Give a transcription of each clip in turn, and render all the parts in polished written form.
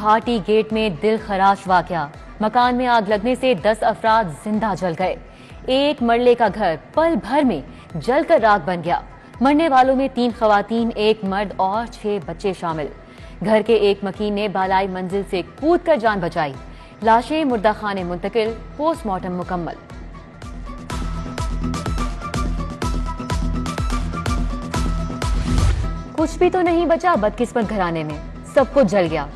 Guwahati gate में दिल खराश वाकया। मकान में आग लगने से 10 अफराद जिंदा जल गए। एक मरले का घर पल भर में जलकर राख बन गया। मरने वालों में 3 खवातीन, 1 मर्द और 6 बच्चे शामिल। घर के एक मकीन ने बालाई मंजिल से कूदकर जान बचाई। लाशें मुर्दाखाने मुंतकिल, पोस्टमार्टम मुकम्मल। कुछ भी तो नहीं बचा बदकिस्मत घराने में, सब कुछ जल गया।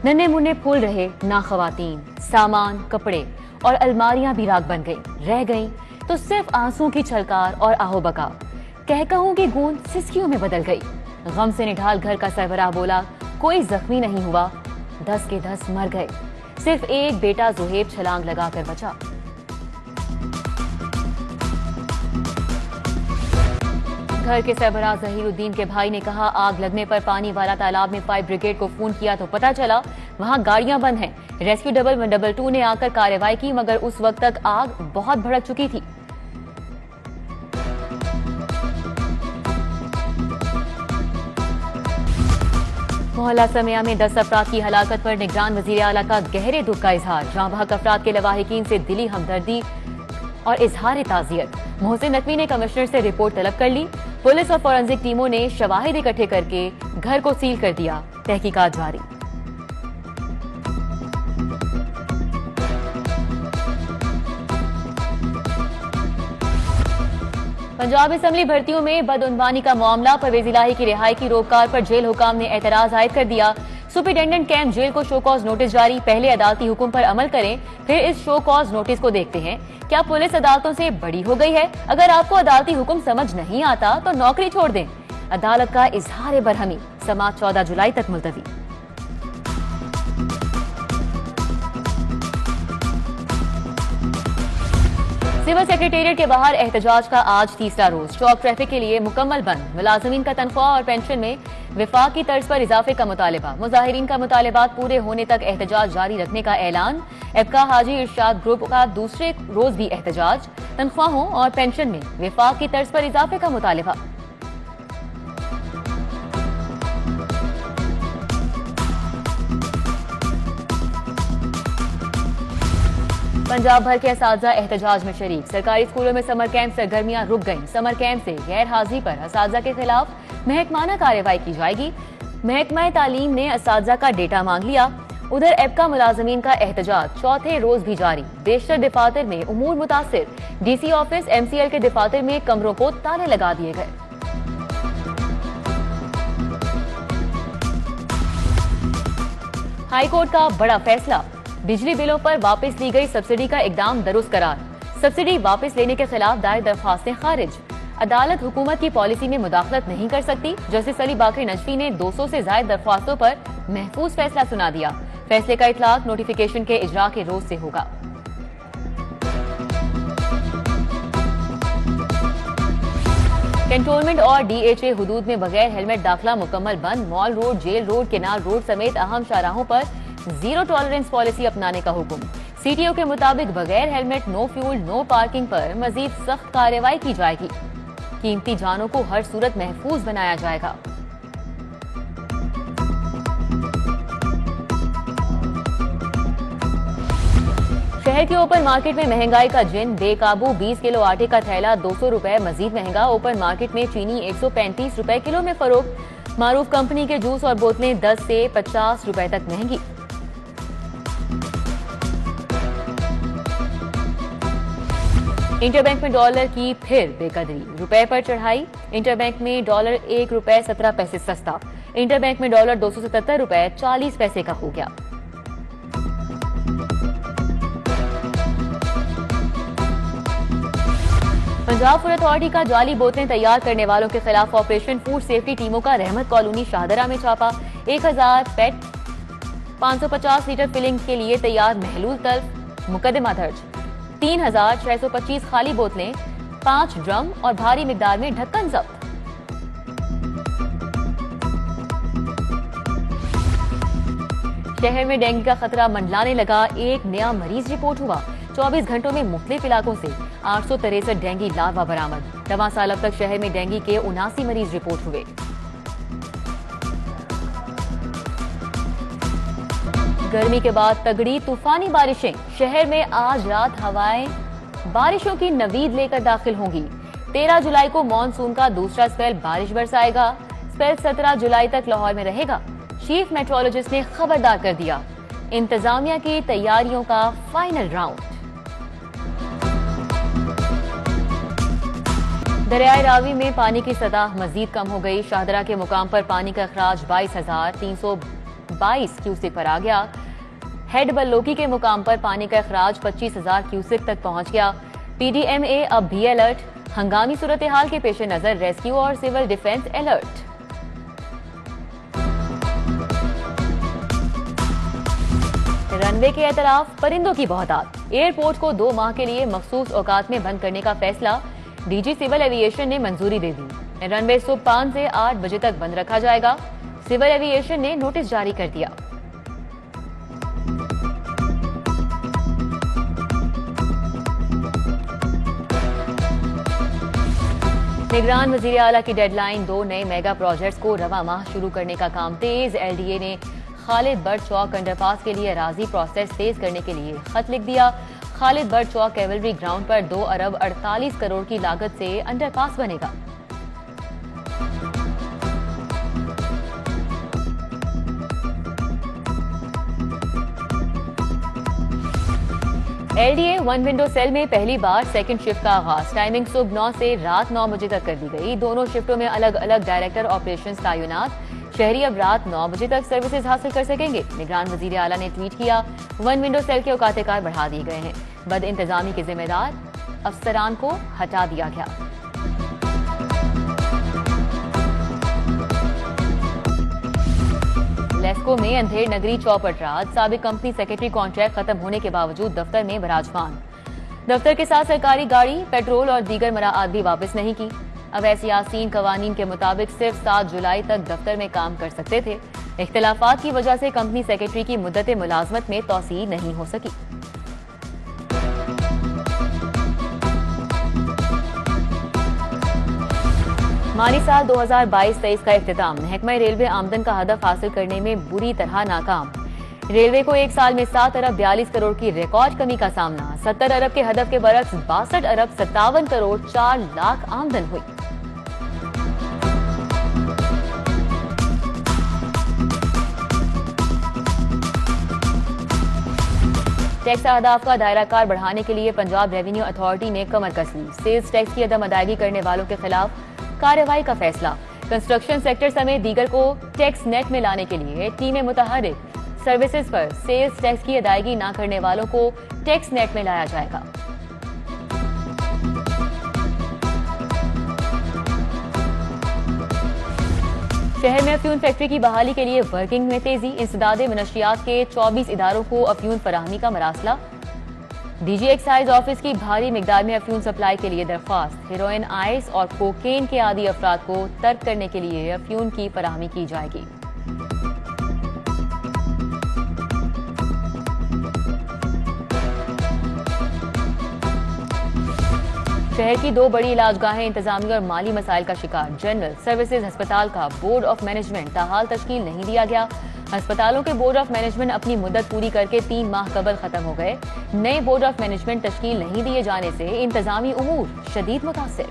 नन्हे मुन्ने फूल रहे ना खवातीन, सामान, कपड़े और अलमारियां भी राख बन गई। रह गई तो सिर्फ आंसू की छलकार और आहो बका। कहकहों की गूंज सिसकियों में बदल गई। गम से निढाल घर का सरबराह बोला, कोई जख्मी नहीं हुआ, 10 के 10 मर गए। सिर्फ एक बेटा जुहेब छलांग लगाकर बचा। घर के सरबराह जहीरुद्दीन के भाई ने कहा, आग लगने पर पानी वाला तालाब में फायर ब्रिगेड को फोन किया तो पता चला वहां गाड़ियां बंद हैं। रेस्क्यू डबल 122 ने आकर कार्रवाई की, मगर उस वक्त तक आग बहुत भड़क चुकी थी। मोहल्ला समिया में 10 अफराद की हलाकत पर निगरान वजीर आला का गहरे दुख का इजहार। जाँ बहक अफराद के लवाहिकीन से दिली हमदर्दी और इजहार ताजियत। मोहसिन नकवी ने कमिश्नर से रिपोर्ट तलब कर ली। पुलिस और फॉरेंसिक टीमों ने शवाहिद इकट्ठे करके घर को सील कर दिया। तहकीकात जारी। पंजाब असेंबली भर्तियों में बदउनवानी का मामला। परवेज इलाही की रिहाई की रोककार पर जेल हुकाम ने एतराज आयद कर दिया। सुपरिटेंडेंट कैंप जेल को शो कॉज नोटिस जारी। पहले अदालती हुक्म पर अमल करें, फिर इस शो कॉज नोटिस को देखते हैं। क्या पुलिस अदालतों से बड़ी हो गई है? अगर आपको अदालती हुक्म समझ नहीं आता तो नौकरी छोड़ दें। अदालत का इजहार बरहमी। समाअत 14 जुलाई तक मुलतवी। सिविल सेक्रेटेरिएट के बाहर एहतजाज का आज तीसरा रोज। चौक ट्रैफिक के लिए मुकम्मल बंद। मुलाजमीन का तनख्वाह और पेंशन में विफाक की तर्ज पर इजाफे का मुतालिबा। मुजाहिरीन का मुतालिबात पूरे होने तक एहतजाज जारी रखने का ऐलान। एबका हाजी इरशाद ग्रुप का दूसरे रोज भी एहतजाज। तनख्वाहों और पेंशन में विफाक की तर्ज पर इजाफे का मुतालिबा। पंजाब भर के असातिज़ा एहतजाज में शरीक। सरकारी स्कूलों में समर कैंप सरगर्मियां रुक गईं। समर कैंप से गैर हाजिरी पर असातिज़ा के खिलाफ महकमाना कार्रवाई की जाएगी। महकमा तालीम ने असातिज़ा का डेटा मांग लिया। उधर एबका मुलाजमीन का एहतजाज चौथे रोज भी जारी। बेशतर दफातर में उमूर मुतासिर। डीसी ऑफिस, MCL के दफातर में कमरों को ताले लगा दिए गए। हाईकोर्ट का बड़ा फैसला। बिजली बिलों पर वापस ली गई सब्सिडी का इकदाम दुरुस्त करार। सब्सिडी वापस लेने के खिलाफ दायर दरख्वास्तें खारिज। अदालत हुकूमत की पॉलिसी में मुदाखलत नहीं कर सकती। जस्टिस अली बाकरी नजफी ने 200 से ज्यादा दरख्वास्तों पर महफूज फैसला सुना दिया। फैसले का इतलाक नोटिफिकेशन के इजरा के रोज से होगा। कैंटोनमेंट और DHA हुदूद में बगैर हेलमेट दाखिला मुकम्मल बंद। Mall road, jail road, canal road समेत अहम शाहराहों पर जीरो टॉलरेंस पॉलिसी अपनाने का हुक्म। CTO के मुताबिक बगैर helmet, no fuel, no parking पर मजीद सख्त कार्रवाई की जाएगी। कीमती जानों को हर सूरत महफूज बनाया जाएगा। शहर के ओपन मार्केट में महंगाई का जिन बेकाबू। 20 किलो आटे का थैला 200 रुपए मजीद महंगा। ओपन मार्केट में चीनी 135 रुपए किलो में फरोख्त। मारूफ कंपनी के जूस और बोतलें 10 से 50 रुपए तक महंगी। इंटरबैंक में डॉलर की फिर बेकदरी। रुपए पर चढ़ाई। इंटरबैंक में डॉलर 1 रुपए 17 पैसे सस्ता। इंटरबैंक में डॉलर 277 रुपए 40 पैसे का हो गया। पंजाब फूड अथॉरिटी का जाली बोतलें तैयार करने वालों के खिलाफ ऑपरेशन। फूड सेफ्टी टीमों का रहमत कॉलोनी शाहदरा में छापा। 1000 पेट 550 लीटर फिलिंग के लिए तैयार महलूल तल्फ। मुकदमा दर्ज। 3625 खाली बोतलें, 5 ड्रम और भारी मिकदार में ढक्कन जब्त। शहर में डेंगू का खतरा मंडलाने लगा। एक नया मरीज रिपोर्ट हुआ। 24 घंटों में मुख्तलिफ इलाकों से 863 डेंगू लार्वा बरामद। 9 साल अब तक शहर में डेंगू के 79 मरीज रिपोर्ट हुए। गर्मी के बाद तगड़ी तूफानी बारिशें। शहर में आज रात हवाएं बारिशों की नवीद लेकर दाखिल होंगी। 13 जुलाई को मॉनसून का दूसरा स्पेल बारिश बरसाएगा। स्पेल 17 जुलाई तक लाहौर में रहेगा। चीफ मेट्रोलॉजिस्ट ने खबरदार कर दिया। इंतजामिया की तैयारियों का फाइनल राउंड। दरियाए रावी में पानी की सतह मजीद कम हो गई। शाहदरा के मुकाम पर पानी का अखराज 22,322 क्यूसेक पर आ गया। हेड बल्लोकी के मुकाम पर पानी का अखराज 25,000 क्यूसेक तक पहुंच गया। पीडीएमए अब भी अलर्ट। हंगामी सूरत हाल के पेश नजर रेस्क्यू और सिविल डिफेंस अलर्ट। रनवे के एतराफ परिंदों की बहुतात। एयरपोर्ट को 2 माह के लिए मखसूस औकात में बंद करने का फैसला डीजी सिविल एविएशन ने मंजूरी दे दी। रनवे सुबह 5 से 8 बजे तक बंद रखा जाएगा। सिविल एविएशन ने नोटिस जारी कर दिया। निगरान वजीर आला की डेडलाइन 2 नए मेगा प्रोजेक्ट्स को रवा माह शुरू करने का काम तेज। एलडीए ने खालिद बट चौक अंडरपास के लिए अराजी प्रोसेस तेज करने के लिए खत लिख दिया। Khalid but Chowk cavalry ground पर 2 अरब 48 करोड़ की लागत से अंडरपास बनेगा। एलडीए 1 विंडो सेल में पहली बार सेकंड शिफ्ट का आगाज। टाइमिंग सुबह 9 से रात 9 बजे तक कर दी गई। दोनों शिफ्टों में अलग अलग डायरेक्टर ऑपरेशंस तैनात। शहरी अब रात 9 बजे तक सर्विसेज हासिल कर सकेंगे। निगरान वजीर आला ने ट्वीट किया, 1 विंडो सेल के औकात कार बढ़ा दिए गए हैं। बद इंतजामी के जिम्मेदार अफसरान को हटा दिया गया। लेस्को में अंधेर नगरी चौपट रात। साबिक कंपनी सेक्रेटरी कॉन्ट्रैक्ट खत्म होने के बावजूद दफ्तर में विराजमान। दफ्तर के साथ सरकारी गाड़ी, पेट्रोल और दीगर मराआत भी वापस नहीं की। अवैस यासीन कवानीन के मुताबिक सिर्फ 7 जुलाई तक दफ्तर में काम कर सकते थे। इख्तिलाफात की वजह से कंपनी सेक्रेटरी की मुद्दत मुलाजमत में तौसी नहीं हो सकी। माली साल 2022-23 का इख्तिताम। महकमा रेलवे आमदन का हदफ हासिल करने में बुरी तरह नाकाम। रेलवे को एक साल में 7 अरब 42 करोड़ की रिकॉर्ड कमी का सामना। 70 अरब के हदफ के बरक्स 62 अरब 57 करोड़ 4 लाख आमदन हुई। टैक्स अहदाफ का दायरा कार बढ़ाने के लिए पंजाब रेवेन्यू अथॉरिटी ने कमर कस ली। सेल्स टैक्स की अदम अदायगी करने वालों के खिलाफ कार्रवाई का फैसला। कंस्ट्रक्शन सेक्टर समेत दीगर को टैक्स नेट में लाने के लिए टीमें मुतहरिक। सर्विसेज पर सेल्स टैक्स की अदायगी न करने वालों को टैक्स नेट में लाया जाएगा। शहर में अफ्यून फैक्ट्री की बहाली के लिए वर्किंग में तेजी। इंसदादे मनशियात के 24 इदारों को अफ्यून फराहमी का मरासला। डीजी एक्साइज ऑफिस की भारी मिकदार में अफ्यून सप्लाई के लिए दरख्वास्त। हेरोइन, आइस और कोकेन के आदी अफराद को तर्क करने के लिए अफ्यून की फराहमी की जाएगी। शहर की 2 बड़ी इलाजगाहें इंतजामी और माली मसाइल का शिकार। जनरल सर्विसेज अस्पताल का बोर्ड ऑफ मैनेजमेंट ताहाल तश्कील नहीं दिया गया। अस्पतालों के बोर्ड ऑफ मैनेजमेंट अपनी मुद्दत पूरी करके 3 माह कबल खत्म हो गए। नए बोर्ड ऑफ मैनेजमेंट तश्कील नहीं दिए जाने से इंतजामी उमूर शदीद मुतासिर।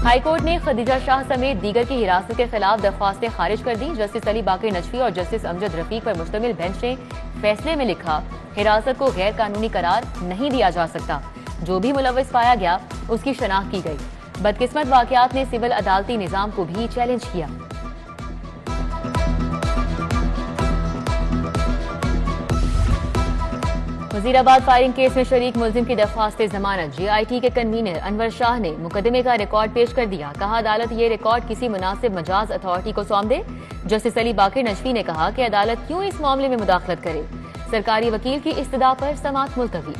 हाईकोर्ट ने खदीजा शाह समेत दीगर की हिरासत के खिलाफ दरख्वास्तें खारिज कर दी। जस्टिस अली बाकी नजफी और जस्टिस अमजद रफीक पर मुश्तमिल बेंच ने फैसले में लिखा, हिरासत को गैर कानूनी करार नहीं दिया जा सकता। जो भी मुलव्वस पाया गया उसकी शनाख्त की गई। बदकिस्मत वाकयात ने सिविल अदालती निजाम को भी चैलेंज किया। वजीराबाद फायरिंग केस में शरीक मुलजिम की दरख्वास्त जमानत। जीआईटी के कन्वीनर अनवर शाह ने मुकदमे का रिकॉर्ड पेश कर दिया। कहा, अदालत ये रिकॉर्ड किसी मुनासिब मजाज अथॉरिटी को सौंप दे। जस्टिस अली बाकिर नजफी ने कहा कि अदालत क्यों इस मामले में मुदाखलत करे। सरकारी वकील की इस्तदा पर समाअत मुलतवी।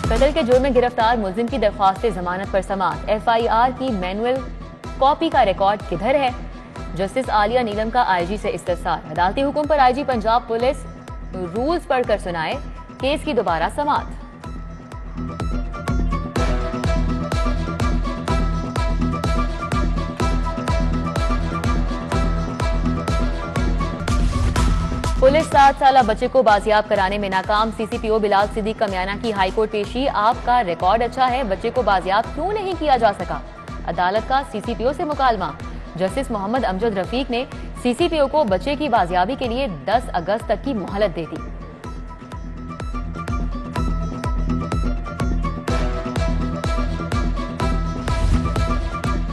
कत्ल के जुर्म में गिरफ्तार मुलजिम की दरख्वास्त जमानत पर समाअत। एफआईआर की मैनुअल कॉपी का रिकॉर्ड किधर है। जस्टिस आलिया नीलम का आईजी से इस्तफसार। अदालती हुक्म पर आईजी पंजाब पुलिस रूल्स पढ़कर सुनाए केस की दोबारा समाअत। पुलिस 7 साला बच्चे को बाजियाब कराने में नाकाम। सीसीपीओ बिलाल सिद्दीक कमियाना की हाईकोर्ट पेशी। आपका रिकॉर्ड अच्छा है, बच्चे को बाजियाब क्यों नहीं किया जा सका? अदालत का सीसीपीओ से मुकालमा। जस्टिस मोहम्मद अमजद रफीक ने सीसीपीओ को बच्चे की बाजियाबी के लिए 10 अगस्त तक की मोहलत दे दी।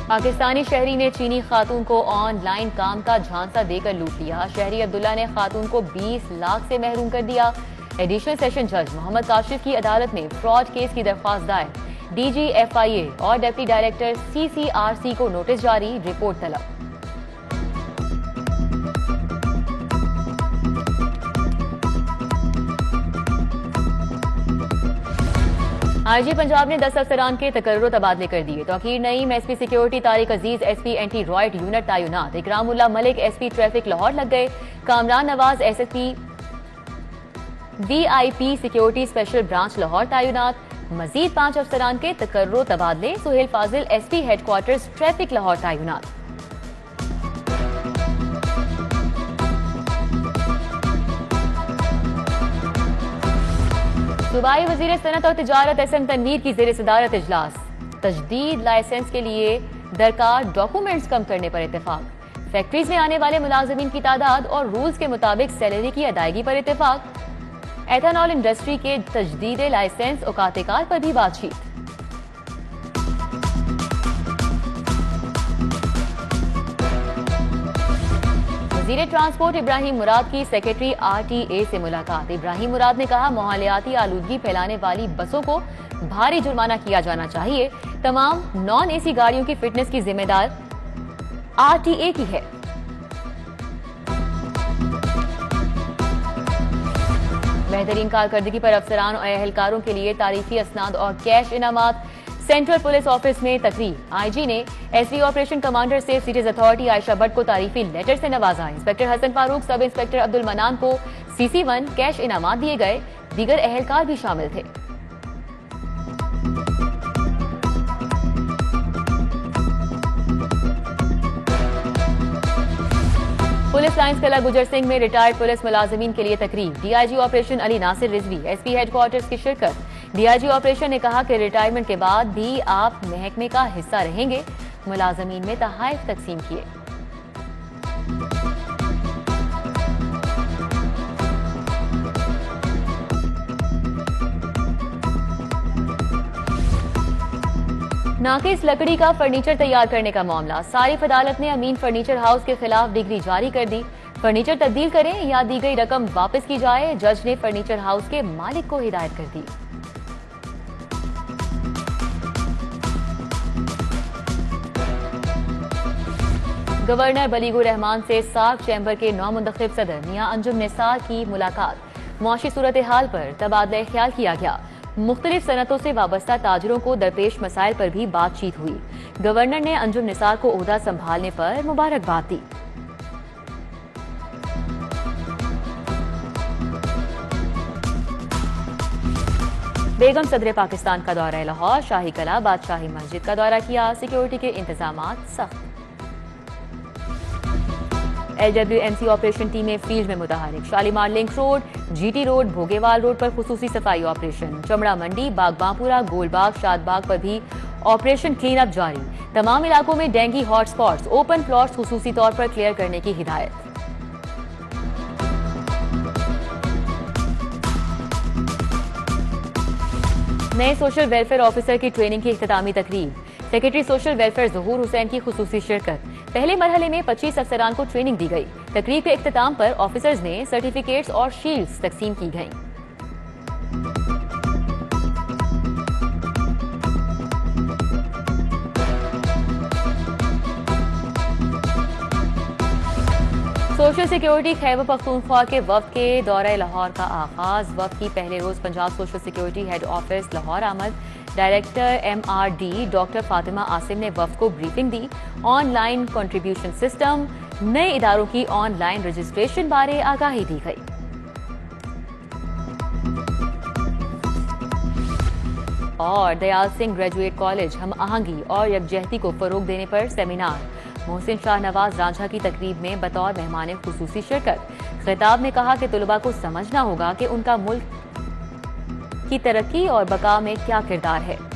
पाकिस्तानी शहरी ने चीनी खातून को ऑनलाइन काम का झांसा देकर लूट लिया। शहरी अब्दुल्ला ने खातून को 20 लाख से महरूम कर दिया। एडिशनल सेशन जज मोहम्मद काशिफ की अदालत में फ्रॉड केस की दरख्वास्त दायर। डीजी एफआईए और डिप्टी डायरेक्टर सीसीआरसी को नोटिस जारी, रिपोर्ट तलब। आईजी पंजाब ने 10 अफसरान के तकर्रुर तबादले कर दिए। तौकीर नईम एसपी सिक्योरिटी, तारिक अजीज एसपी एंटी रॉयट यूनिट तैनात। इकरामुल्लाह मलिक एसपी ट्रैफिक लाहौर लग गए। Kamran Nawaz SSP VIP security special branch Lahore तैनात। मजीद 5 अफसरान के तकर्रुर तबादले। सुहेल फाजिल एसपी हेडक्वार्टर्स ट्रैफिक लाहौर तैनात। सूबाई वजीर सनत और तिजारत एसएम तनवीर की जेर सदारत इजलास। तजदीद लाइसेंस के लिए दरकार डॉक्यूमेंट्स कम करने पर इत्तेफाक। फैक्ट्रीज में आने वाले मुलाजमीन की तादाद और रूल्स के मुताबिक सैलरी की अदायगी पर इत्तेफाक। एथेनॉल इंडस्ट्री के तजदीद लाइसेंस औकात-ए-कार पर भी बातचीत। वजीर ट्रांसपोर्ट इब्राहिम मुराद की सेक्रेटरी आरटीए से मुलाकात। इब्राहिम मुराद ने कहा, माहौलियाती आलूदगी फैलाने वाली बसों को भारी जुर्माना किया जाना चाहिए। तमाम नॉन एसी गाड़ियों की फिटनेस की जिम्मेदार आरटीए की है। बेहतरीन कारकर्दगी पर अफसरान और एहलकारों के लिए तारीफी असनाद और कैश इनामात। सेंट्रल पुलिस ऑफिस में तकरीर। आईजी ने SP operation commander safe cities authority Ayesha Bhatt को तारीफी लेटर से नवाजा। Inspector Hasan Farooq, sub inspector Abdul मनान को CC1 कैश इनामात दिए गए। दीगर एहलकार भी शामिल थे। पुलिस लाइंस कला गुजर सिंह में रिटायर्ड पुलिस मुलाजमीन के लिए तकरीर। DIG operation Ali Nasir Rizvi SP headquarters की शिरकत। डीआईजी ऑपरेशन ने कहा कि रिटायरमेंट के बाद भी आप महकमे का हिस्सा रहेंगे। मुलाजमीन में तहाइफ तकसीम किए। नाकिस लकड़ी का फर्नीचर तैयार करने का मामला। सारिफ अदालत ने अमीन फर्नीचर हाउस के खिलाफ डिग्री जारी कर दी। फर्नीचर तब्दील करें या दी गई रकम वापस की जाए। जज ने फर्नीचर हाउस के मालिक को हिदायत कर दी। गवर्नर बलीगुर रहमान से सार्क चैम्बर के नौमुंतखब सदर मियां अंजुम निसार की मुलाकात। मुआशी सूरत हाल पर तबादला ख्याल किया गया। मुख्तलिफ सनतों से वाबस्ता ताजरों को दरपेश मसाइल पर भी बातचीत हुई। गवर्नर ने अंजुम निसार को ओहदा संभालने पर मुबारकबाद दी। बेगम सदर पाकिस्तान का दौरा लाहौर। शाही कला, बादशाही मस्जिद का दौरा किया। सिक्योरिटी के इंतजामात सख्त। LWMC ऑपरेशन टीमें फील्ड में मुतहरिक। Shalimar link road, GT road, Bhogewal road पर खुसूसी सफाई ऑपरेशन। चमड़ा मंडी, बागबांपुरा, गोलबाग, शादबाग पर भी ऑपरेशन क्लीन अप जारी। तमाम इलाकों में डेंगी हॉटस्पॉट्स, ओपन प्लॉट्स खुसूसी तौर पर क्लियर करने की हिदायत। नए सोशल वेलफेयर ऑफिसर की ट्रेनिंग की इख्तितामी तकरीब। सेक्रेटरी सोशल वेलफेयर ज़हूर हुसैन की खुसूसी शिरकत। पहले मरहले में 25 अफसरान को ट्रेनिंग दी गई। तकरीब के इख्तिताम पर ऑफिसर्स ने सर्टिफिकेट्स और शील्ड्स तकसीम की गईं। सोशल सिक्योरिटी खैबर पख्तूनख्वा के वफ्द के दौरे लाहौर का आगाज। वफ्द की पहले रोज Punjab social security head office Lahore आमद। Director MRD doctor Fatima Asim ने वफ्द को ब्रीफिंग दी। ऑनलाइन कंट्रीब्यूशन सिस्टम, नए इदारों की ऑनलाइन रजिस्ट्रेशन बारे आगाही दी गई। और दयाल सिंह ग्रेजुएट कॉलेज हम आहंगी और यकजहती को फरोग देने पर सेमिनार। मोहसिन शाहनवाज रांझा की तकरीब में बतौर मेहमान खुसूसी शिरकत। खिताब में कहा कि तुलबा को समझना होगा कि उनका मुल्क की तरक्की और बका में क्या किरदार है।